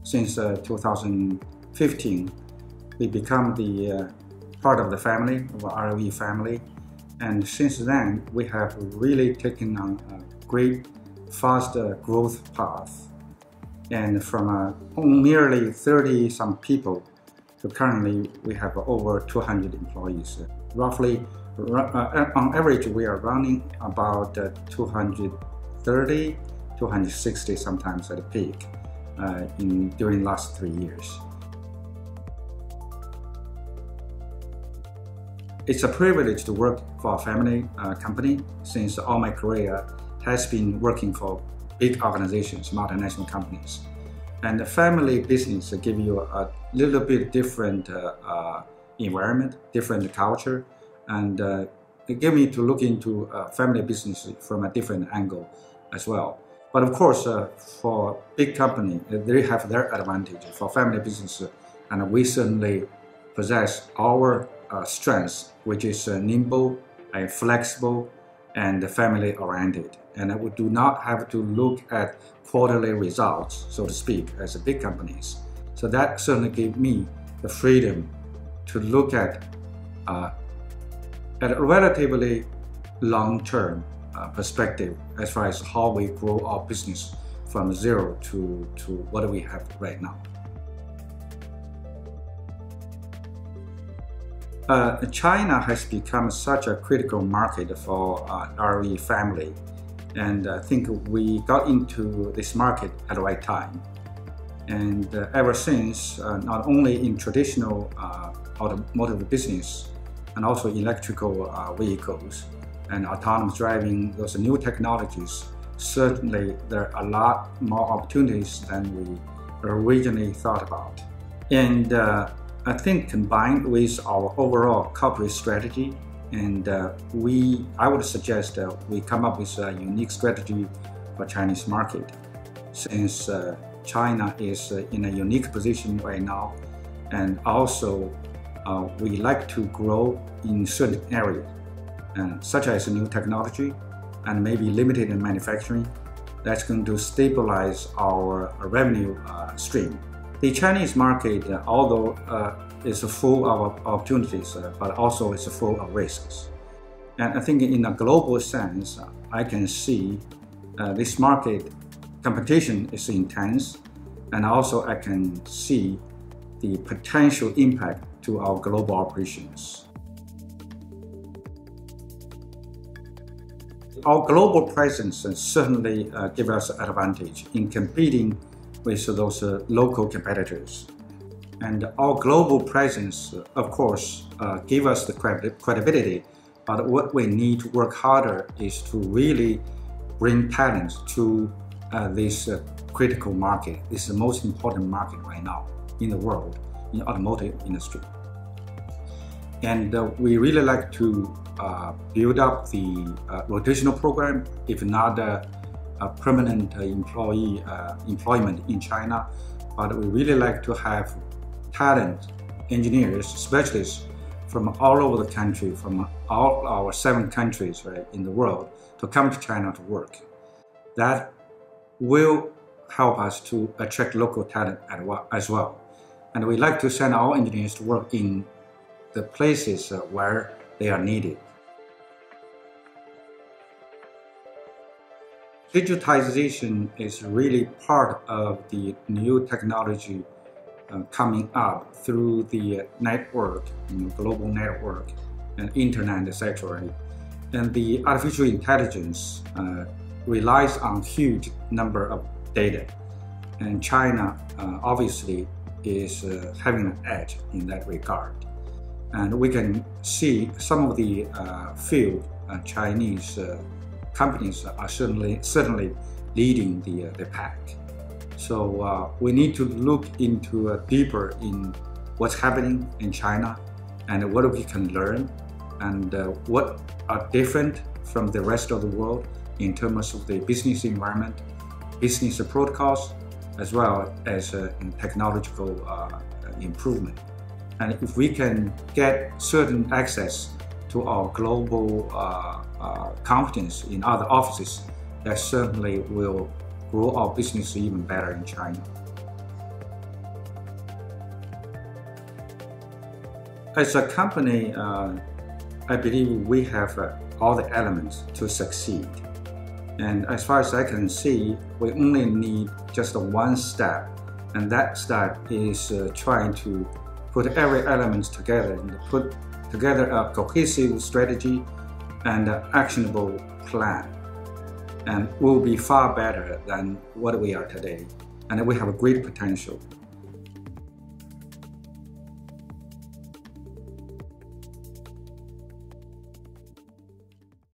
since 2015, we become the part of the family, of our RLE family. And since then, we have really taken on a great, fast growth path. And from merely 30-some people to currently, we have over 200 employees. Roughly, on average, we are running about 230, 260 sometimes at a peak during the last 3 years. It's a privilege to work for a family company, since all my career has been working for big organizations, multinational companies. And the family business give you a little bit different environment, different culture, and it gave me to look into family business from a different angle as well. But of course, for big company, they have their advantage for family business, and we certainly possess our strengths, which is nimble and flexible and family-oriented. And we do not have to look at quarterly results, so to speak, as big companies. So that certainly gave me the freedom to look at a relatively long-term perspective as far as how we grow our business from zero to what we have right now. China has become such a critical market for RLE family, and I think we got into this market at the right time. And ever since, not only in traditional automotive business, and also electrical vehicles and autonomous driving, those new technologies, certainly there are a lot more opportunities than we originally thought about. And I think combined with our overall corporate strategy, and I would suggest we come up with a unique strategy for Chinese market, since China is in a unique position right now, and also we like to grow in certain areas, such as new technology and maybe limited in manufacturing. That's going to stabilize our revenue stream. The Chinese market, although is full of opportunities, but also is full of risks. And I think in a global sense, I can see this market competition is intense, and also I can see the potential impact to our global operations. Our global presence certainly gives us an advantage in competing with those local competitors. And our global presence, of course, gives us the credibility, but what we need to work harder is to really bring talents to this critical market. This is the most important market right now in the world, in the automotive industry. And we really like to build up the rotational program, if not a permanent employment in China, but we really like to have talent, engineers, specialists from all over the country, from all our 7 countries in the world, to come to China to work. That will help us to attract local talent as well. And we like to send our engineers to work in the places where they are needed. Digitalization is really part of the new technology coming up through the network, global network, and internet, etc. And the artificial intelligence relies on huge number of data, and China obviously is having an edge in that regard. And we can see some of the field Chinese companies are certainly leading the pack. So we need to look into deeper in what's happening in China and what we can learn, and what are different from the rest of the world in terms of the business environment, business protocols, as well as technological improvement. And if we can get certain access to our global competence in other offices, that certainly will grow our business even better in China. As a company, I believe we have all the elements to succeed. And as far as I can see, we only need just one step. And that step is trying to put every element together and put together a cohesive strategy and an actionable plan. And we'll be far better than what we are today. And we have a great potential.